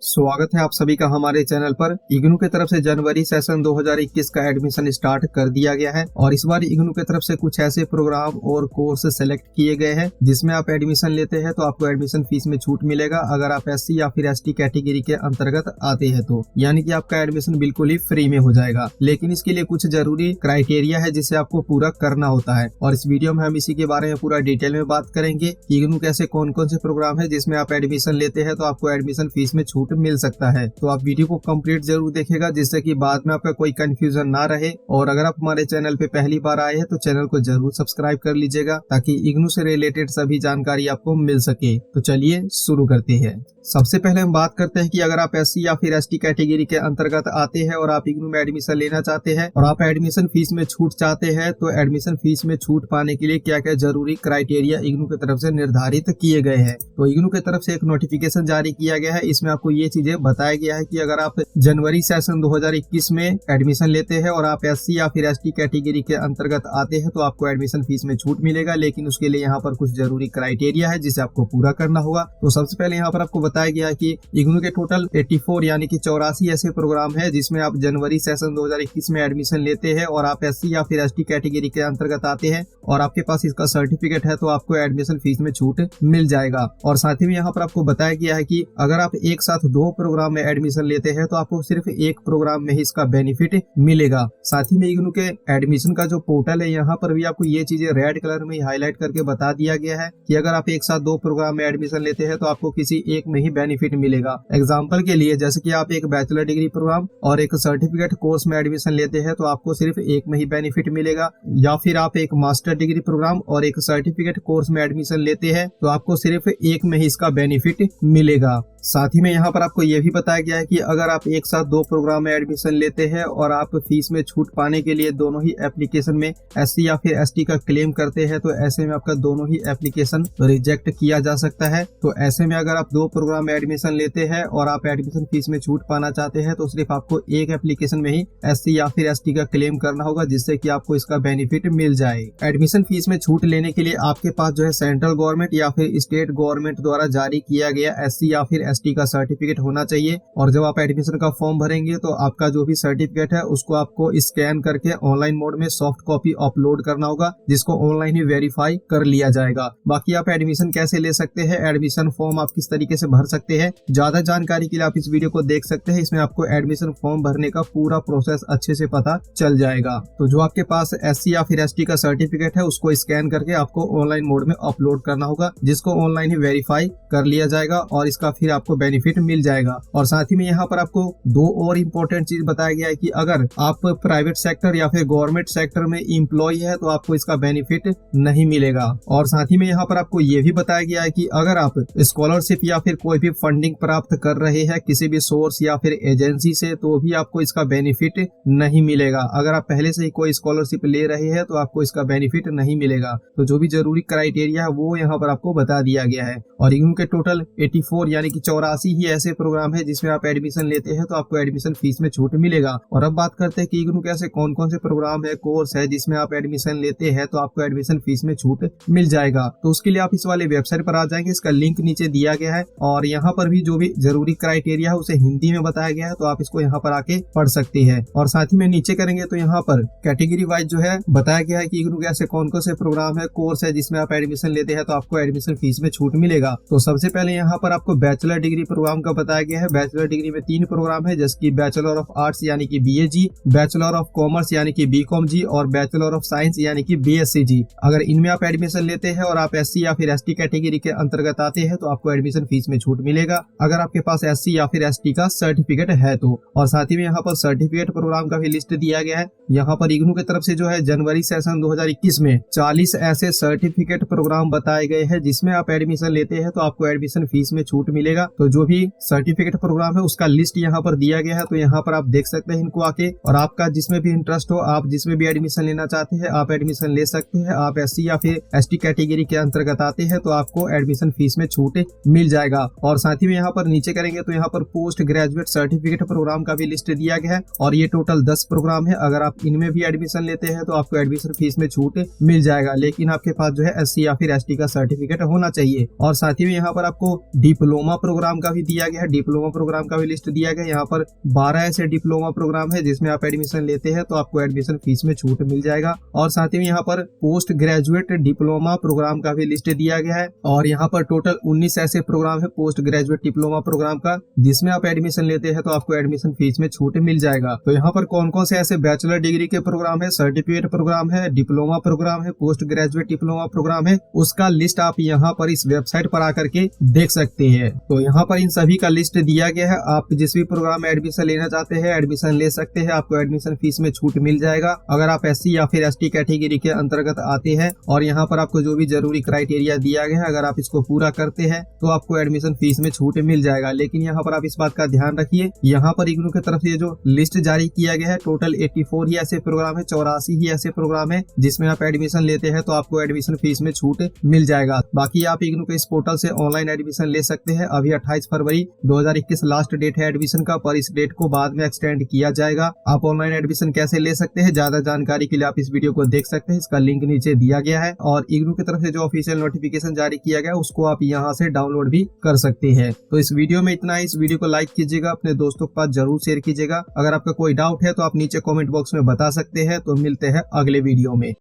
स्वागत है आप सभी का हमारे चैनल पर। इग्नू की तरफ से जनवरी सेशन 2021 का एडमिशन स्टार्ट कर दिया गया है और इस बार इग्नू की तरफ से कुछ ऐसे प्रोग्राम और कोर्स सेलेक्ट किए गए हैं जिसमें आप एडमिशन लेते हैं तो आपको एडमिशन फीस में छूट मिलेगा अगर आप एससी या फिर एसटी कैटेगरी के अंतर्गत आते हैं तो, यानी कि आपका एडमिशन बिल्कुल ही फ्री में हो जाएगा। लेकिन इसके लिए कुछ जरूरी क्राइटेरिया है जिसे आपको पूरा करना होता है और इस वीडियो में हम इसी के बारे में पूरा डिटेल में बात करेंगे। इग्नू के ऐसे कौन कौन से प्रोग्राम है जिसमें आप एडमिशन लेते हैं तो आपको एडमिशन फीस में छूट मिल सकता है। तो आप वीडियो को कंप्लीट जरूर देखेगा जिससे कि बाद में आपका कोई कंफ्यूजन ना रहे। और अगर आप हमारे चैनल पे पहली बार आए हैं तो चैनल को जरूर सब्सक्राइब कर लीजिएगा ताकि इग्नू से रिलेटेड सभी जानकारी आपको मिल सके। तो चलिए शुरू करते हैं। सबसे पहले हम बात करते हैं कि अगर आप एससी या फिर एसटी कैटेगरी के अंतर्गत आते हैं और आप इग्नू में एडमिशन लेना चाहते हैं और आप एडमिशन फीस में छूट चाहते हैं तो एडमिशन फीस में छूट पाने के लिए क्या क्या जरूरी क्राइटेरिया इग्नू की तरफ से निर्धारित किए गए हैं। तो इग्नू की तरफ से एक नोटिफिकेशन जारी किया गया है, इसमें आपको ये चीजें बताया गया है कि अगर आप जनवरी सेशन 2021 में एडमिशन लेते हैं और आप एससी या फिर एसटी कैटेगरी के अंतर्गत आते हैं तो आपको एडमिशन फीस में छूट मिलेगा, लेकिन उसके लिए यहाँ पर कुछ जरूरी क्राइटेरिया है जिसे आपको पूरा करना होगा। तो सबसे पहले यहाँ पर आपको बताया गया है कि इग्नू के टोटल 84 यानी कि 84 ऐसे प्रोग्राम है जिसमें आप जनवरी सेशन 2021 में एडमिशन लेते हैं और आप एससी या फिर एसटी कैटेगरी के अंतर्गत आते हैं और आपके पास इसका सर्टिफिकेट है तो आपको एडमिशन फीस में छूट मिल जाएगा। और साथ ही में यहाँ पर आपको बताया गया है कि अगर आप एक साथ 2 प्रोग्राम में एडमिशन लेते हैं तो आपको सिर्फ एक प्रोग्राम में ही इसका बेनिफिट मिलेगा। साथ ही में इग्नू के एडमिशन का जो पोर्टल है यहाँ पर भी आपको ये चीजें रेड कलर में हाईलाइट करके बता दिया गया है कि अगर आप एक साथ 2 प्रोग्राम में एडमिशन लेते हैं तो आपको किसी एक में ही बेनिफिट मिलेगा। एग्जाम्पल के लिए जैसे कि आप एक बैचलर डिग्री प्रोग्राम और एक सर्टिफिकेट कोर्स में एडमिशन लेते हैं तो आपको सिर्फ एक में ही बेनिफिट मिलेगा, या फिर आप एक मास्टर डिग्री प्रोग्राम और एक सर्टिफिकेट कोर्स में एडमिशन लेते हैं तो आपको सिर्फ एक में ही इसका बेनिफिट मिलेगा। साथ ही में यहाँ पर आपको यह भी बताया गया है कि अगर आप एक साथ 2 प्रोग्राम में एडमिशन लेते हैं और आप फीस में छूट पाने के लिए दोनों ही एप्लीकेशन में एससी या फिर एसटी का क्लेम करते हैं तो ऐसे में आपका दोनों ही एप्लीकेशन रिजेक्ट किया जा सकता है। तो ऐसे में अगर आप 2 प्रोग्राम में एडमिशन लेते हैं और आप एडमिशन फीस में छूट पाना चाहते हैं तो सिर्फ आपको एक एप्लीकेशन में ही एससी या फिर एसटी का क्लेम करना होगा जिससे कि आपको इसका बेनिफिट मिल जाए। एडमिशन फीस में छूट लेने के लिए आपके पास जो है सेंट्रल गवर्नमेंट या फिर स्टेट गवर्नमेंट द्वारा जारी किया गया एससी या फिर एसटी का सर्टिफिकेट होना चाहिए। और जब आप एडमिशन का फॉर्म भरेंगे तो आपका जो भी सर्टिफिकेट है उसको आपको स्कैन करके ऑनलाइन मोड में सॉफ्ट कॉपी अपलोड करना होगा जिसको ऑनलाइन ही वेरीफाई कर लिया जाएगा। बाकी आप एडमिशन कैसे ले सकते हैं, एडमिशन फॉर्म आप किस तरीके से भर सकते हैं, ज्यादा जानकारी के लिए आप इस वीडियो को देख सकते हैं। इसमें आपको एडमिशन फॉर्म भरने का पूरा प्रोसेस अच्छे से पता चल जाएगा। तो जो आपके पास एससी या फिर एसटी का सर्टिफिकेट है उसको स्कैन करके आपको ऑनलाइन मोड में अपलोड करना होगा जिसको ऑनलाइन ही वेरीफाई कर लिया जाएगा और इसका फिर आपको बेनिफिट मिल जाएगा। और साथ ही में यहाँ पर आपको 2 और इम्पोर्टेंट चीज बताया गया है कि अगर आप प्राइवेट सेक्टर या फिर गवर्नमेंट सेक्टर में इम्प्लॉय है तो आपको इसका बेनिफिट नहीं मिलेगा। और साथ ही में यहाँ पर आपको ये भी बताया गया है कि अगर आप स्कॉलरशिप या फिर कोई भी फंडिंग प्राप्त कर रहे हैं किसी भी सोर्स या फिर एजेंसी से तो भी आपको इसका बेनिफिट नहीं मिलेगा। अगर आप पहले से ही कोई स्कॉलरशिप ले रहे हैं तो आपको इसका बेनिफिट नहीं मिलेगा। तो जो भी जरूरी क्राइटेरिया है वो यहाँ पर आपको बता दिया गया है। और इग्नू के टोटल 84 यानी कि 84 ही ऐसे प्रोग्राम है जिसमें आप एडमिशन लेते हैं तो आपको एडमिशन फीस में छूट मिलेगा। और अब बात करते हैं कि इग्नू के ऐसे कौन कौन से प्रोग्राम है, कोर्स है जिसमें आप एडमिशन लेते हैं तो आपको एडमिशन फीस में छूट मिल जाएगा। तो उसके लिए आप इस वाले वेबसाइट पर आ जाएंगे, इसका लिंक नीचे दिया गया है और यहाँ पर भी जो भी जरूरी क्राइटेरिया है उसे हिंदी में बताया गया है तो आप इसको यहाँ पर आके पढ़ सकते हैं। और साथ ही में नीचे करेंगे तो यहाँ पर कैटेगरी वाइज जो है बताया गया है कि इग्नू के ऐसे कौन कौन से प्रोग्राम है, कोर्स है जिसमें आप एडमिशन लेते हैं तो आपको एडमिशन फीस में छूट मिलेगा। तो सबसे पहले यहाँ पर आपको बैचलर डिग्री प्रोग्राम का बताया गया है। बैचलर डिग्री में 3 प्रोग्राम है जैसे कि बैचलर ऑफ आर्ट्स यानी कि BAG, बैचलर ऑफ कॉमर्स यानी कि BCom जी और बैचलर ऑफ साइंस यानी कि BSc जी। अगर इनमें आप एडमिशन लेते हैं और आप एससी या फिर एसटी कैटेगरी के अंतर्गत आते हैं तो आपको एडमिशन फीस में छूट मिलेगा अगर आपके पास एससी या फिर एसटी का सर्टिफिकेट है तो। और साथ ही में यहाँ पर सर्टिफिकेट प्रोग्राम का भी लिस्ट दिया गया है। यहाँ पर इग्नू की तरफ से जो है जनवरी सेशन 2021 में 40 ऐसे सर्टिफिकेट प्रोग्राम बताए गए हैं जिसमें आप एडमिशन लेते हैं तो आपको एडमिशन फीस में छूट मिलेगा। तो जो भी सर्टिफिकेट प्रोग्राम है उसका लिस्ट यहाँ पर दिया गया है तो यहाँ पर आप देख सकते हैं इनको आके। और आपका जिसमें भी इंटरेस्ट हो, आप जिसमें भी एडमिशन लेना चाहते हैं आप एडमिशन ले सकते हैं। आप एससी या फिर एसटी कैटेगरी के अंतर्गत आते हैं तो आपको एडमिशन फीस में छूट मिल जाएगा। और साथ ही में यहाँ पर नीचे करेंगे तो यहाँ पर पोस्ट ग्रेजुएट सर्टिफिकेट प्रोग्राम का भी लिस्ट दिया गया है और ये टोटल 10 प्रोग्राम है। अगर आप इनमें भी एडमिशन लेते हैं तो आपको एडमिशन फीस में छूट मिल जाएगा, लेकिन आपके पास जो है एससी या फिर एसटी का सर्टिफिकेट होना चाहिए। और साथ ही में यहाँ पर आपको डिप्लोमा प्रोग्राम का भी दिया गया है, डिप्लोमा प्रोग्राम का भी लिस्ट दिया गया है। यहाँ पर 12 ऐसे डिप्लोमा प्रोग्राम है जिसमें आप एडमिशन लेते हैं तो आपको एडमिशन फीस में छूट मिल जाएगा। और साथ ही में यहाँ पर पोस्ट ग्रेजुएट डिप्लोमा प्रोग्राम का भी लिस्ट दिया गया है और यहाँ पर टोटल 19 ऐसे प्रोग्राम है पोस्ट ग्रेजुएट डिप्लोमा प्रोग्राम का जिसमें आप एडमिशन लेते हैं तो आपको एडमिशन फीस में छूट मिल जाएगा। तो यहाँ पर कौन कौन से ऐसे बैचलर डिग्री के प्रोग्राम है, सर्टिफिकेट प्रोग्राम है, डिप्लोमा प्रोग्राम है, पोस्ट ग्रेजुएट डिप्लोमा प्रोग्राम है, उसका लिस्ट आप यहाँ पर इस वेबसाइट पर आकर के देख सकते हैं। तो यहाँ पर इन सभी का लिस्ट दिया गया है। आप जिस भी प्रोग्राम में एडमिशन लेना चाहते हैं एडमिशन ले सकते हैं, आपको एडमिशन फीस में छूट मिल जाएगा। अगर आप SC या फिर ST कैटेगरी के अंतर्गत आते हैं और यहाँ पर आपको जो भी जरूरी क्राइटेरिया दिया गया है अगर आप इसको पूरा करते हैं तो आपको एडमिशन फीस में छूट मिल जाएगा। लेकिन यहाँ पर आप इस बात का ध्यान रखिए, यहाँ पर इग्नू की तरफ से जो लिस्ट जारी किया गया है टोटल 84 ही ऐसे प्रोग्राम है, 84 ही ऐसे प्रोग्राम है जिसमें आप एडमिशन लेते हैं तो आपको एडमिशन फीस में छूट मिल जाएगा। बाकी आप इग्नू के इस पोर्टल से ऑनलाइन एडमिशन ले सकते हैं। अभी 28 फरवरी 2021 लास्ट डेट है एडमिशन का, पर इस डेट को बाद में एक्सटेंड किया जाएगा। आप ऑनलाइन एडमिशन कैसे ले सकते हैं, ज्यादा जानकारी के लिए आप इस वीडियो को देख सकते हैं, इसका लिंक नीचे दिया गया है। और इग्नू की तरफ से जो ऑफिशियल नोटिफिकेशन जारी किया गया उसको आप यहाँ से डाउनलोड भी कर सकते हैं। तो इस वीडियो में इतना ही। इस वीडियो को लाइक कीजिएगा, अपने दोस्तों के पास जरूर शेयर कीजिएगा। अगर आपका कोई डाउट है तो आप नीचे कमेंट बॉक्स में बता सकते हैं। तो मिलते हैं अगले वीडियो में।